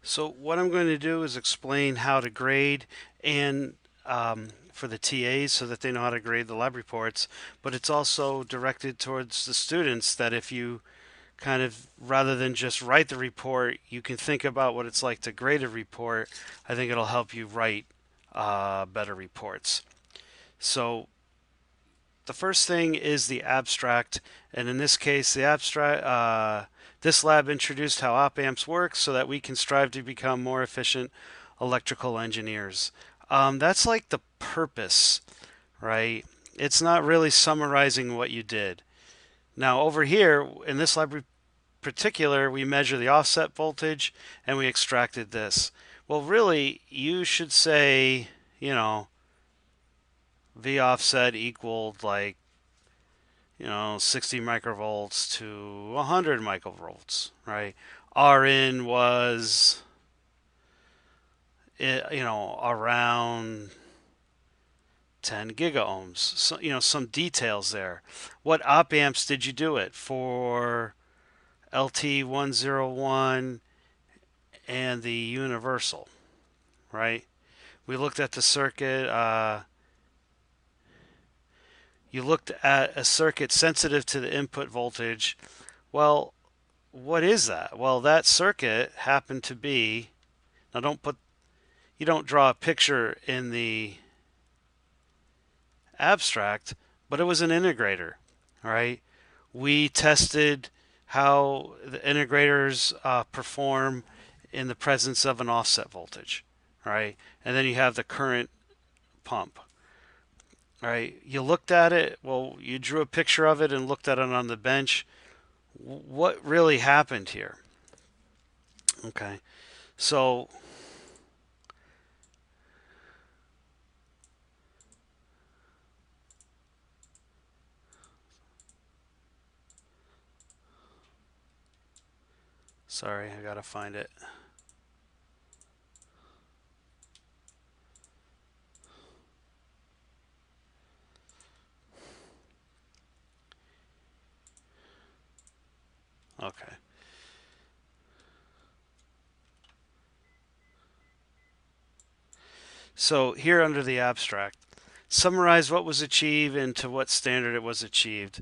So what I'm going to do is explain how to grade and for the TAs so that they know how to grade the lab reports, but it's also directed towards the students that if you kind of, rather than just write the report, you can think about what it's like to grade a report. I think it'll help you write better reports. So the first thing is the abstract, and in this case, the abstract. This lab introduced how op amps work so that we can strive to become more efficient electrical engineers. That's like the purpose, right? It's not really summarizing what you did. Now, over here in this lab in particular, we measure the offset voltage and we extracted this. Well, really, you should say, you know, V offset equaled like 60 microvolts to 100 microvolts, right? Rn was, around 10 gigaohms. So, some details there. What op amps did you do it for? LT101 and the universal, right? We looked at the circuit. You looked at a circuit sensitive to the input voltage. Well, what is that? Well, that circuit happened to be, now you don't draw a picture in the abstract, but it was an integrator, right? We tested how the integrators perform in the presence of an offset voltage, right? And then you have the current pump, right? You looked at it, well, you drew a picture of it and looked at it on the bench. What really happened here? Okay, so sorry, I gotta find it. Okay. So here under the abstract, summarize what was achieved and to what standard it was achieved.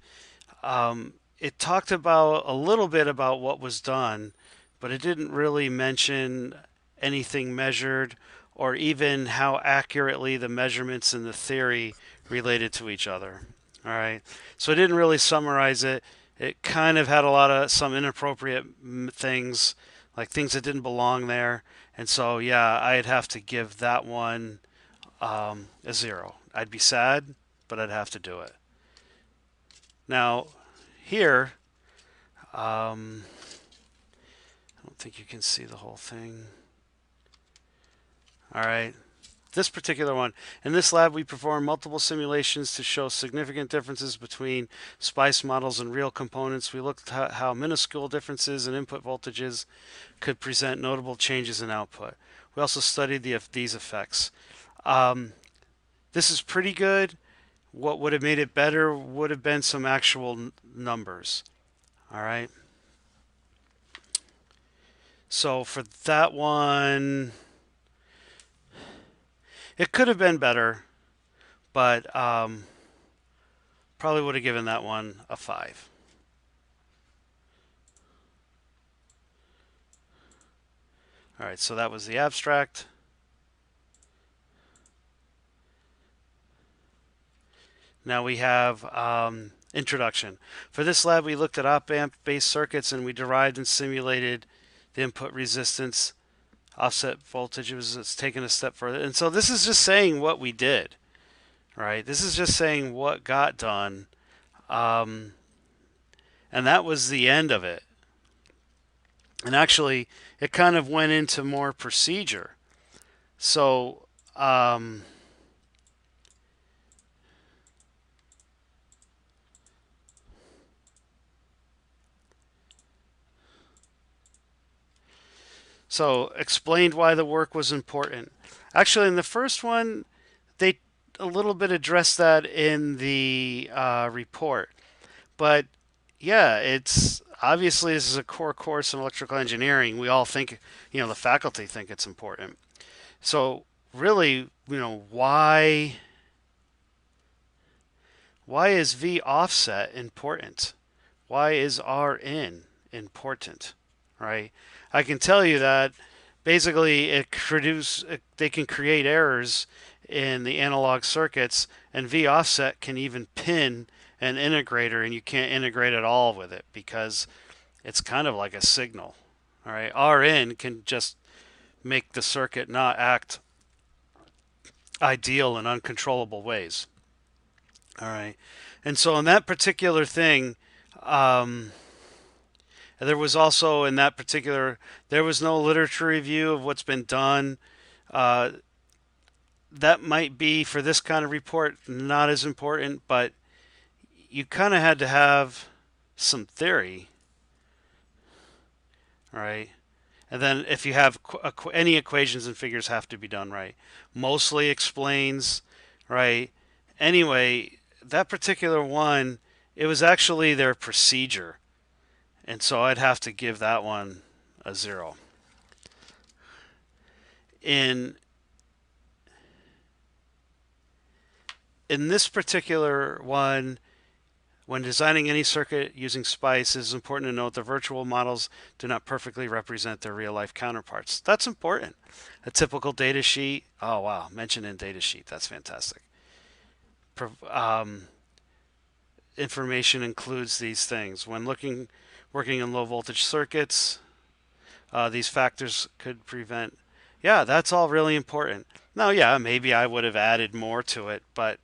It talked about a little bit about what was done, but it didn't really mention anything measured or even how accurately the measurements in the theory related to each other. All right. So it didn't really summarize it. It kind of had a lot of some inappropriate things, like things that didn't belong there. And so, yeah, I'd have to give that one a 0. I'd be sad, but I'd have to do it. Now, here, I don't think you can see the whole thing. All right. This particular one. In this lab, we performed multiple simulations to show significant differences between SPICE models and real components. We looked at how minuscule differences in input voltages could present notable changes in output. We also studied these effects. Um, this is pretty good. What would have made it better would have been some actual numbers. All right. So for that one, it could have been better, but probably would have given that one a 5. All right, so that was the abstract. Now we have introduction. For this lab, we looked at op-amp-based circuits and we derived and simulated the input resistance, offset voltage. It's taken a step further. And so this is just saying what we did, right? This is just saying what got done. Um, and that was the end of it. And actually, it kind of went into more procedure. So, explained why the work was important. Actually, in the first one, they a little bit addressed that in the report. But yeah, it's obviously this is a core course in electrical engineering. We all think, the faculty think it's important. So really, why is V offset important? Why is Rn important? Right? I can tell you that basically they can create errors in the analog circuits, and V offset can even pin an integrator, and you can't integrate at all with it because it's kind of like a signal. All right, Rn can just make the circuit not act ideal in uncontrollable ways. All right, and so in that particular thing, um, there was also in that particular there was no literature review of what's been done. Uh, that might be for this kind of report not as important, but you kind of had to have some theory, right? And then if you have any equations and figures have to be done right. Mostly explains, right? Anyway, that particular one, it was actually their procedure. And so I'd have to give that one a 0. In in this particular one, when designing any circuit using SPICE, it is important to note the virtual models do not perfectly represent their real-life counterparts. That's important. A typical data sheet. Oh, wow. Mentioned in data sheet. That's fantastic. Information includes these things. When working in low voltage circuits, these factors could prevent. Yeah, that's all really important. Now, yeah, maybe I would have added more to it, but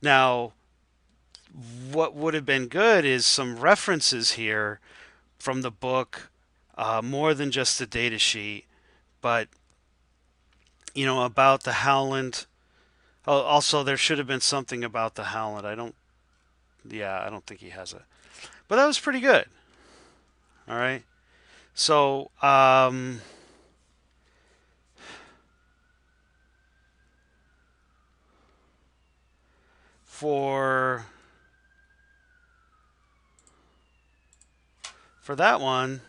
now what would have been good is some references here from the book, more than just the data sheet, but about the Howland. Oh, also there should have been something about the Howland. I don't think he has it, but that was pretty good. All right, so for that one,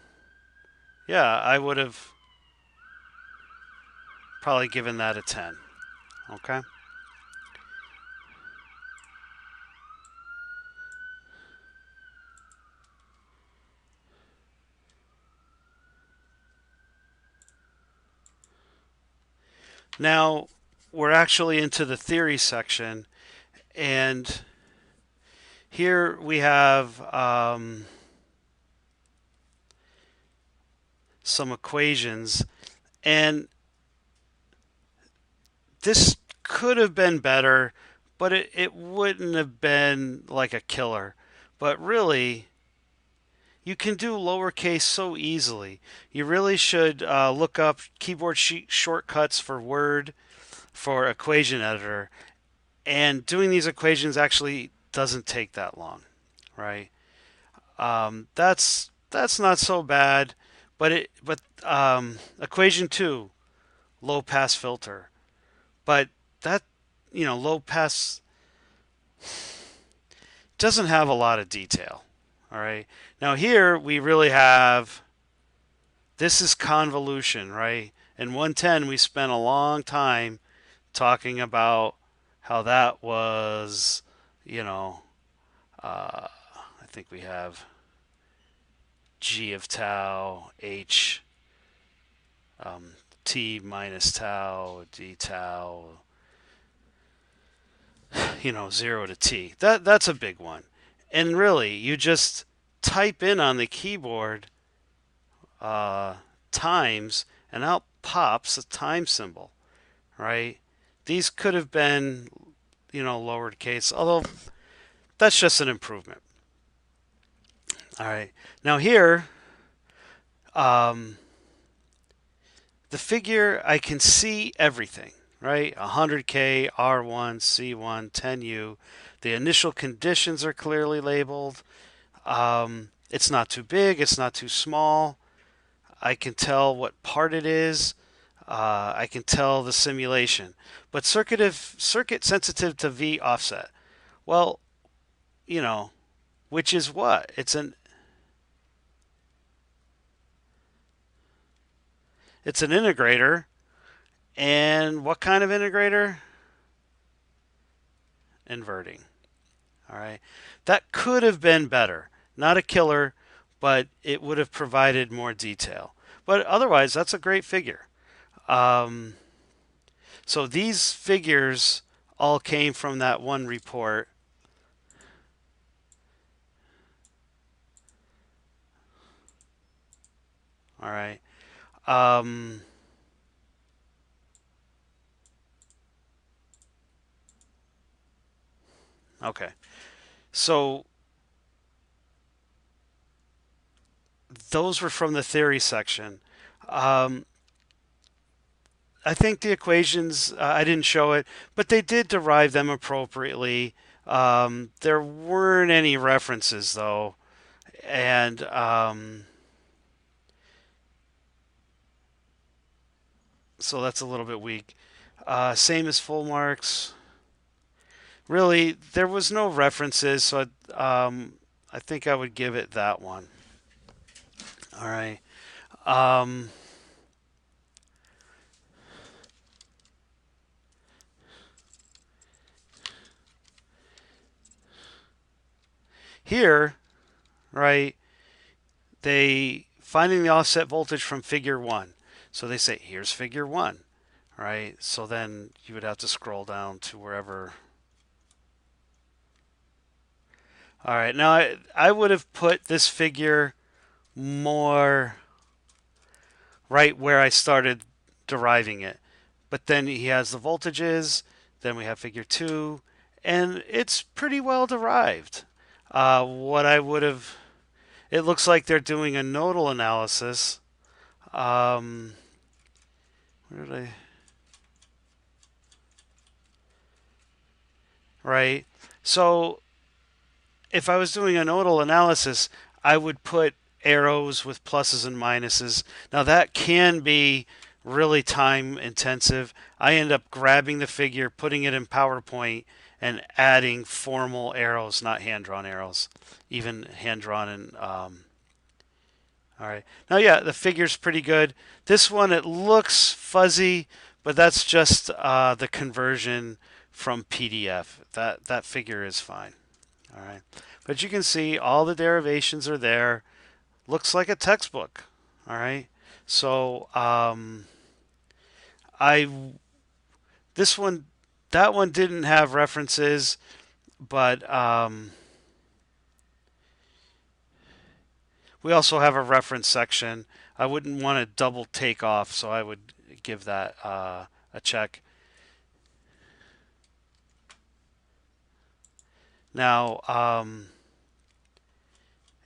yeah, I would have probably given that a 10. Okay. Now we're actually into the theory section, and here we have some equations, and this could have been better, but it wouldn't have been like a killer. But really, you can do lowercase so easily. You really should look up keyboard shortcuts for Word for equation editor, and doing these equations actually doesn't take that long, right? That's not so bad, but equation 2, low pass filter, but that low pass doesn't have a lot of detail. All right. Now here we really have, this is convolution, right? In 110 we spent a long time talking about how that was, I think we have g of tau, h, t minus tau, d tau, 0 to t. That's a big one. And really, you just type in on the keyboard times, and out pops a time symbol, right? These could have been, lowered case, although that's just an improvement. All right. Now here, the figure, I can see everything, right? 100K, R1, C1, 10U. The initial conditions are clearly labeled. It's not too big, it's not too small. I can tell what part it is. I can tell the simulation. But circuit sensitive to V offset. Well, you know, which is what? It's an integrator. And what kind of integrator? Inverting. All right. That could have been better. Not a killer, but it would have provided more detail. But otherwise, that's a great figure. Um, so these figures all came from that one report. All right. Um, okay. So those were from the theory section. Um, I think the equations, I didn't show it, but they did derive them appropriately. There weren't any references, though. And so that's a little bit weak. Same as full marks. Really, there was no references, so I think I would give it that one. All right. Um, here, right, they finding the offset voltage from figure 1. So they say, here's figure 1, right? So then you would have to scroll down to wherever. All right, now I would have put this figure more right where I started deriving it. But then he has the voltages, then we have figure 2, and it's pretty well derived. What I would have, it looks like they're doing a nodal analysis. Um, where did I? Right. So if I was doing a nodal analysis, I would put arrows with pluses and minuses. Now that can be really time intensive. I end up grabbing the figure, putting it in PowerPoint, and adding formal arrows, not hand drawn arrows, even hand drawn. And all right, now yeah, the figure's pretty good. This one it looks fuzzy, but that's just the conversion from PDF. That figure is fine. All right. But you can see all the derivations are there. Looks like a textbook. All right. So I this one that one didn't have references, but we also have a reference section. I wouldn't want to double take off, so I would give that a check. Now,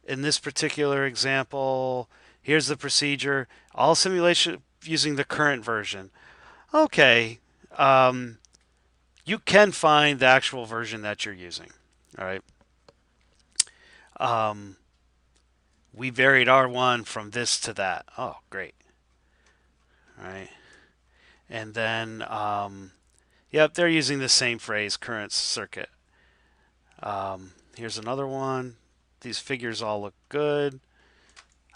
in this particular example, here's the procedure. All simulation using the current version. Okay, you can find the actual version that you're using. All right. Um, we varied R1 from this to that. Oh, great. All right. And then, yep, they're using the same phrase, current circuit. Here's another one. These figures all look good.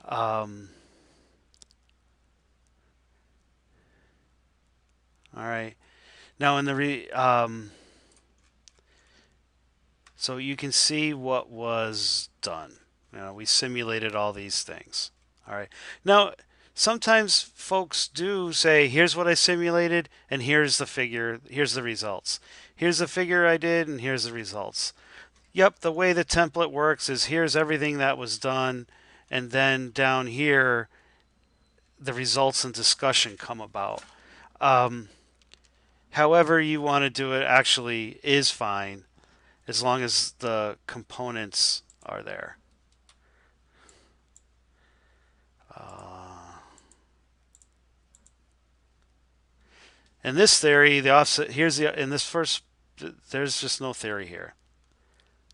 All right. Now in the so you can see what was done. You know, we simulated all these things. All right. Now, sometimes folks do say, here's what I simulated, and here's the figure, here's the results. Here's the figure I did, and here's the results. Yep, the way the template works is here's everything that was done, and then down here, the results and discussion come about. Um, However you want to do it actually is fine as long as the components are there. In this theory, the offset here's the in this first. There's just no theory here.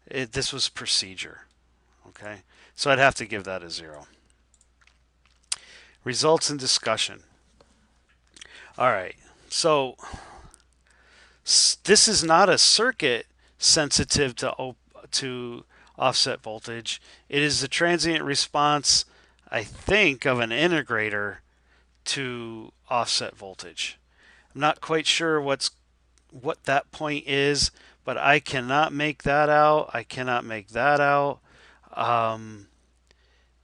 This was procedure. Okay, so I'd have to give that a 0. Results and discussion. All right, so this is not a circuit sensitive to offset voltage. It is the transient response, I think, of an integrator to offset voltage. I'm not quite sure what that point is, but I cannot make that out. I cannot make that out. Um,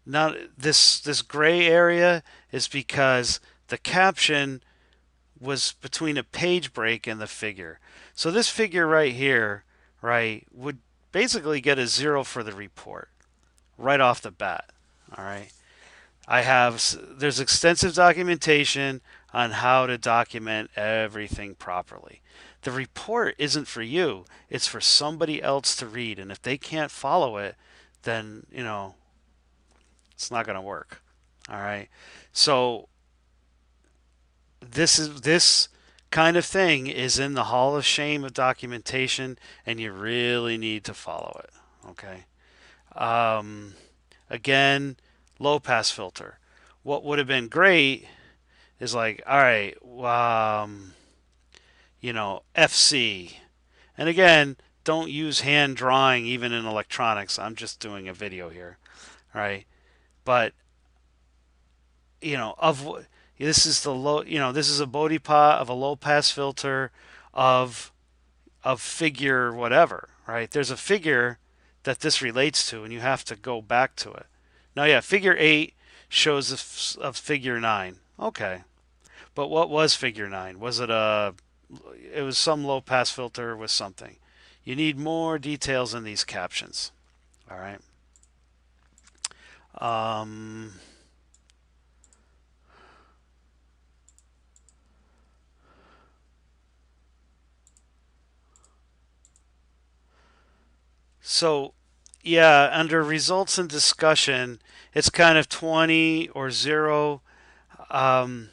Not this gray area is because the caption was between a page break and the figure. So this figure right here, right, would basically get a 0 for the report right off the bat. All right. There's extensive documentation on how to document everything properly. The report isn't for you, it's for somebody else to read. And if they can't follow it, then, it's not going to work. All right. So this kind of thing is in the Hall of Shame of documentation, and you really need to follow it. Okay. Um, Again, low pass filter. What would have been great is like, all right, FC. And again, don't use hand drawing even in electronics. I'm just doing a video here. All right. But of this is the low, this is a Bodhi pot of a low pass filter of figure whatever, right? There's a figure that this relates to, and you have to go back to it. Now, yeah, figure 8 shows of figure 9. Okay, but what was figure 9? Was it a? It was some low pass filter with something. You need more details in these captions. All right. Um, So, yeah, under results and discussion, it's kind of 20 or 0. Um,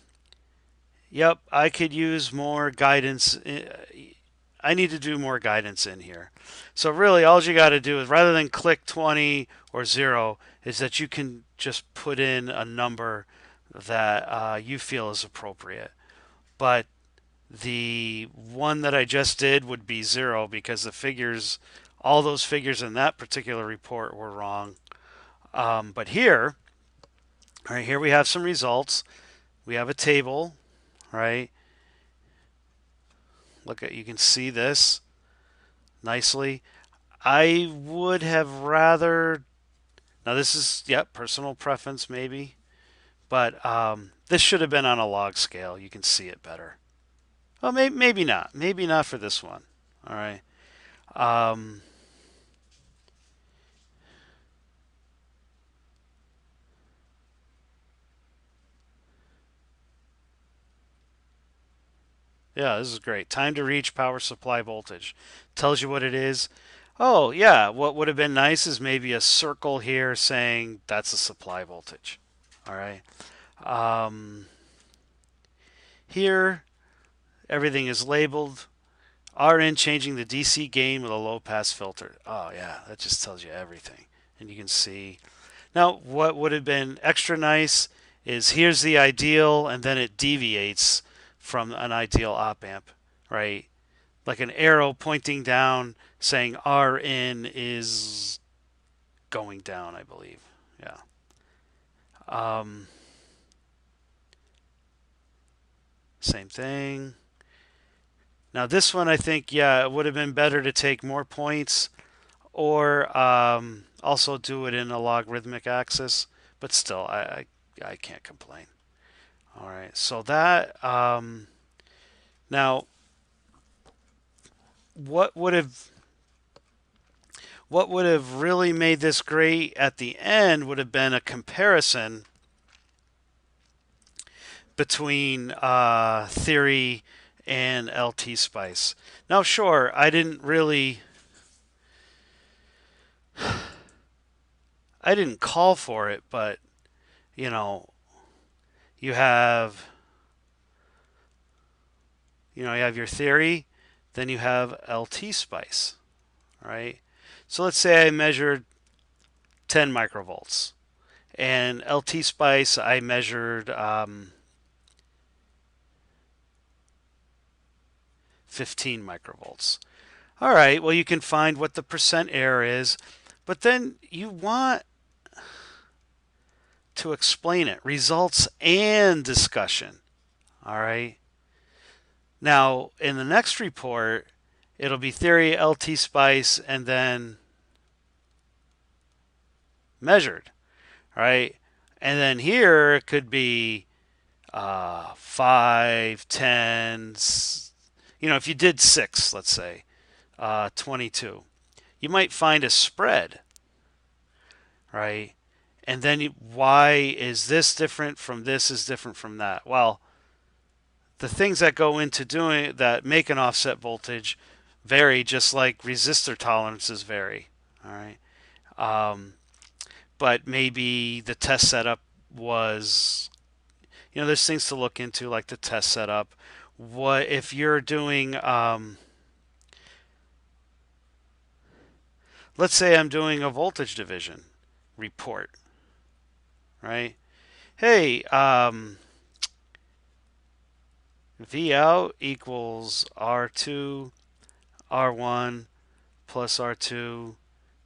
yep, I could use more guidance. I need to do more guidance in here. So, really, all you got to do is rather than click 20 or 0, is that you can just put in a number that you feel is appropriate. But the one that I just did would be 0 because all those figures in that particular report were wrong. But here, right here we have some results. We have a table, right? You can see this nicely. I would have rather, now this is, personal preference maybe, but this should have been on a log scale. You can see it better. Well, maybe not. Maybe not for this one. All right. Um, Yeah, this is great. Time to reach power supply voltage. Tells you what it is. Oh, yeah, what would have been nice is maybe a circle here saying that's a supply voltage. All right. Um, Here, everything is labeled. RN changing the DC gain with a low pass filter. Oh, yeah, that just tells you everything. And you can see. Now, what would have been extra nice is here's the ideal, and then it deviates from an ideal op amp, right? Like an arrow pointing down saying RN is going down, I believe. Yeah. Um, Same thing. Now this one, I think, yeah, it would have been better to take more points or also do it in a logarithmic axis, but still, I can't complain. All right, so that now what would have really made this great at the end would have been a comparison between Theory and LT Spice. Now, sure, I didn't call for it, but you know, you have you have your Theory, then you have LT Spice, right? So let's say I measured 10 microvolts, and LT Spice I measured 15 microvolts. All right, well, you can find what the percent error is, But then you want to explain it, results and discussion. All right. Now, in the next report, it'll be theory, LT spice, and then measured. All right. And then here it could be 5, 10. If you did 6, let's say, 22, you might find a spread, right? And then why is this different from this is different from that? Well, the things that go into doing that make an offset voltage vary, just like resistor tolerances vary. All right. Um, but maybe the test setup was, there's things to look into like the test setup. What if you're doing, let's say I'm doing a voltage division report, right? Hey, V out equals R2, R1 plus R2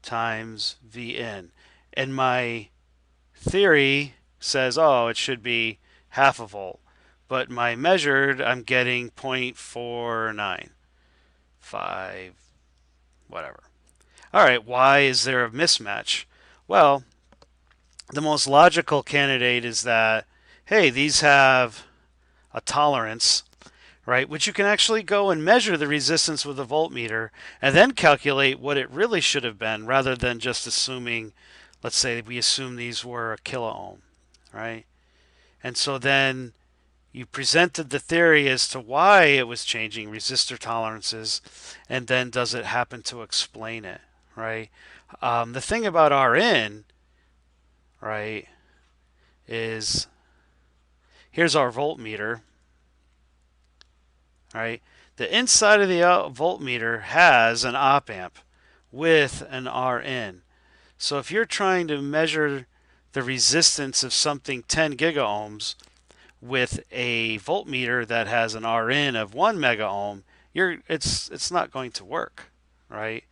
times V in. And my theory says, oh, it should be half a volt. But my measured, I'm getting 0.49, 5, whatever. All right, why is there a mismatch? Well, the most logical candidate is that, hey, these have a tolerance, right? Which you can actually go and measure the resistance with a voltmeter and then calculate what it really should have been rather than just assuming, let's say we assume these were a kilo ohm, right? And so then you presented the theory as to why it was changing resistor tolerances, and then does it happen to explain it, right? The thing about Rn, right, is here's our voltmeter, right? The inside of the voltmeter has an op amp with an Rn. So if you're trying to measure the resistance of something 10 gigaohms with a voltmeter that has an Rn of 1 mega ohm, it's not going to work, right?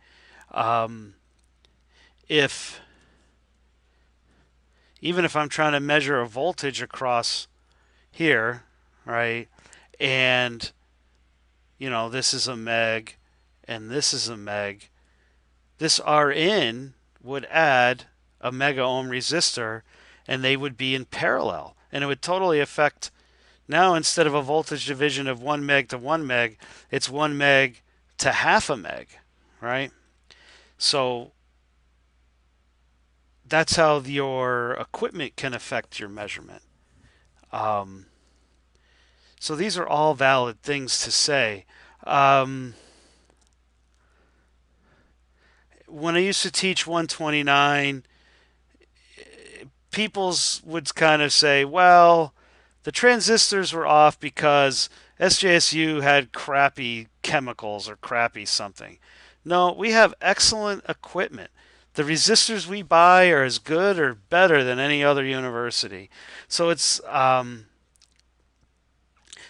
If even if I'm trying to measure a voltage across here, right, and this is a meg and this is a meg, this Rn would add a mega ohm resistor and they would be in parallel, and it would totally affect. Now instead of a voltage division of 1 meg to 1 meg, it's 1 meg to half a meg, right? So that's how your equipment can affect your measurement. So these are all valid things to say. When I used to teach 129, people's would kind of say, well, the transistors were off because SJSU had crappy chemicals or crappy something. No, we have excellent equipment. The resistors we buy are as good or better than any other university. So it's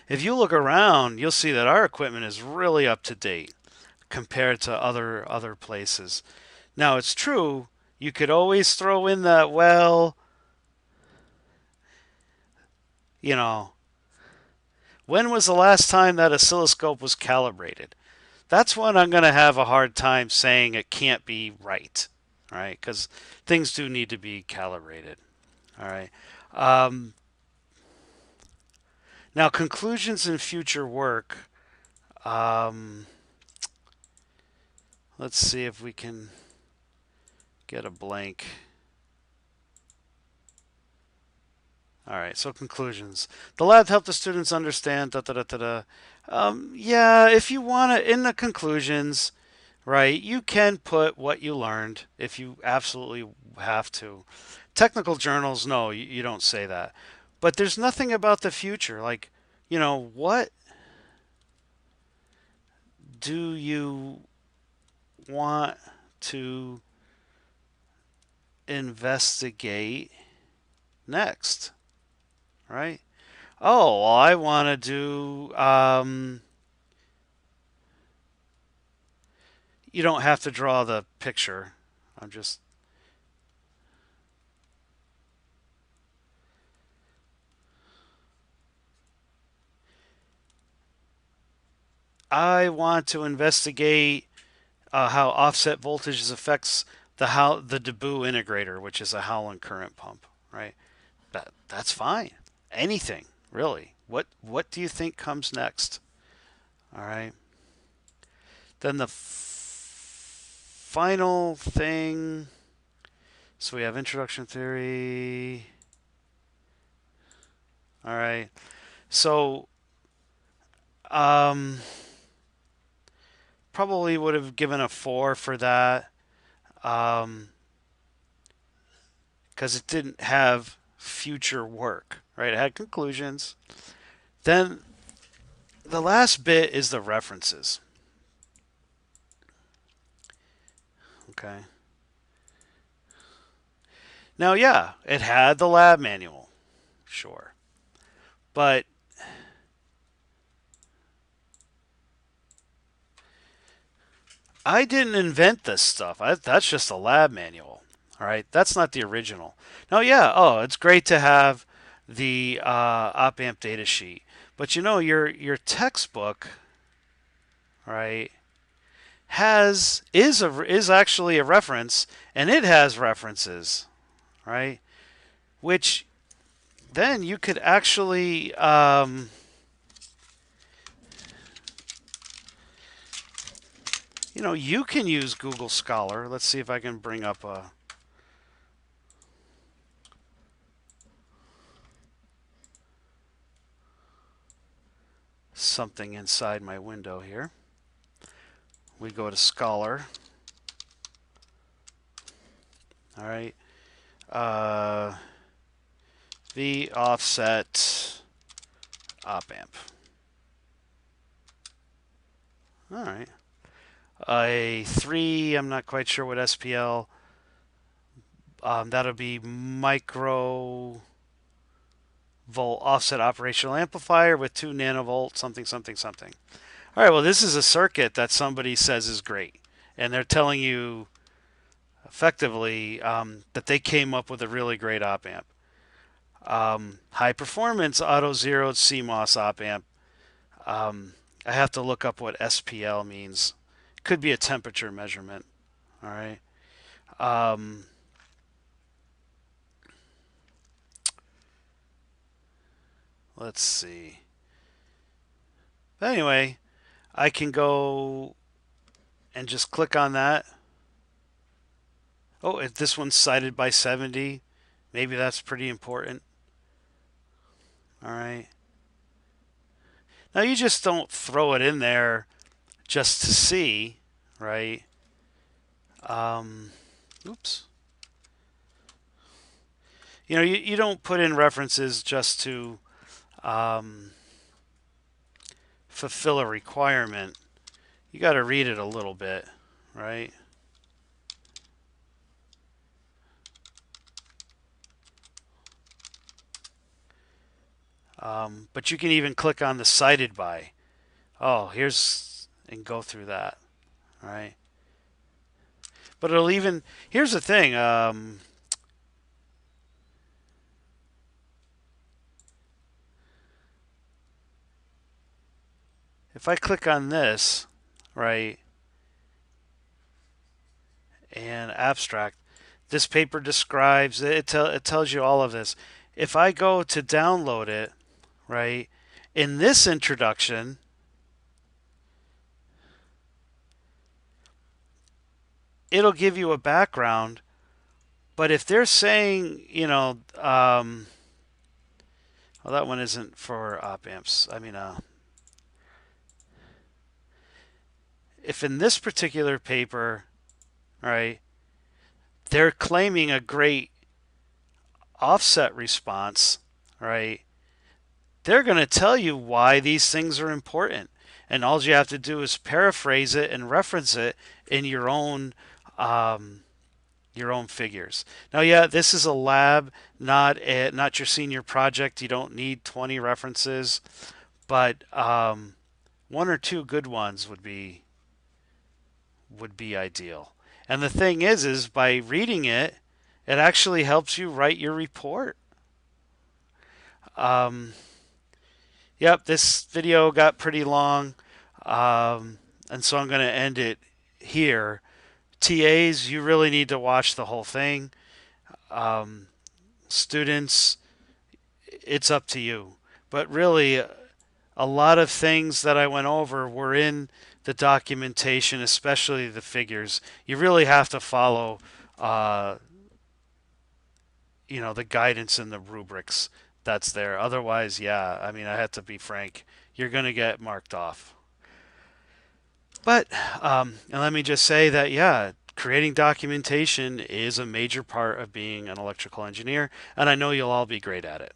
if you look around, you'll see that our equipment is really up to date compared to other places. Now it's true, you could always throw in that, well, you know, when was the last time that oscilloscope was calibrated? That's when I'm going to have a hard time saying it can't be right, right? Because things do need to be calibrated. All right. Um, Now, conclusions in future work. Um, let's see if we can get a blank. All right, so conclusions. The lab helped the students understand. Da, da, da, da, da. Yeah, if you want to, in the conclusions, right, you can put what you learned if you absolutely have to. Technical journals, no, you don't say that. But there's nothing about the future. Like, what do you want to investigate next, right? Oh, well, I want to do, you don't have to draw the picture. I'm just I want to investigate how offset voltages affects the Deboo integrator, which is a Howland current pump, right? That's fine. Anything, really. What do you think comes next? All right. Then the final thing. So we have introduction theory. All right. So um, probably would have given a 4 for that because it didn't have future work, right? It had conclusions. Then the last bit is the references. Okay. Now, yeah, it had the lab manual, sure. But I didn't invent this stuff. That's just a lab manual. All right. That's not the original. Now, yeah, oh, it's great to have the op amp data sheet. But you know, your textbook, right, is actually a reference, and it has references, right? Which then you could actually you know, you can use Google Scholar. Let's see if I can bring up something inside my window here. We go to Scholar. All right. The offset op amp. All right. A 3, I'm not quite sure what SPL. That'll be micro volt offset operational amplifier with 2 nanovolt something something something. All right, well, this is a circuit that somebody says is great, and they're telling you effectively that they came up with a really great op amp. High performance auto zeroed CMOS op amp. I have to look up what SPL means. It could be a temperature measurement. All right. Let's see. But anyway, I can go and just click on that. Oh, if this one's cited by 70, maybe that's pretty important. All right. Now you just don't throw it in there just to see, right? Oops. You know, you don't put in references just to fulfill a requirement. You got to read it a little bit, right? But you can even click on the cited by. Oh, here's, and go through that, right? But it'll even, here's the thing. If I click on this, right, and abstract, this paper describes, it tells you all of this. If I go to download it, right, in this introduction, it'll give you a background. But if they're saying, you know, well, that one isn't for op amps. I mean, if in this particular paper, right, they're claiming a great offset response, right, they're going to tell you why these things are important. And all you have to do is paraphrase it and reference it in your own figures. Now, yeah, this is a lab, not your senior project. You don't need 20 references, but one or two good ones would be ideal. And the thing is by reading it, it actually helps you write your report. Yep, this video got pretty long. And so I'm going to end it here. TAs, you really need to watch the whole thing. Um, Students, it's up to you. But really, a lot of things that I went over were in the documentation, especially the figures. You really have to follow, uh, the guidance and the rubrics that's there. Otherwise, yeah, I mean, I have to be frank. You're going to get marked off. But, and let me just say that, yeah, creating documentation is a major part of being an electrical engineer, and I know you'll all be great at it.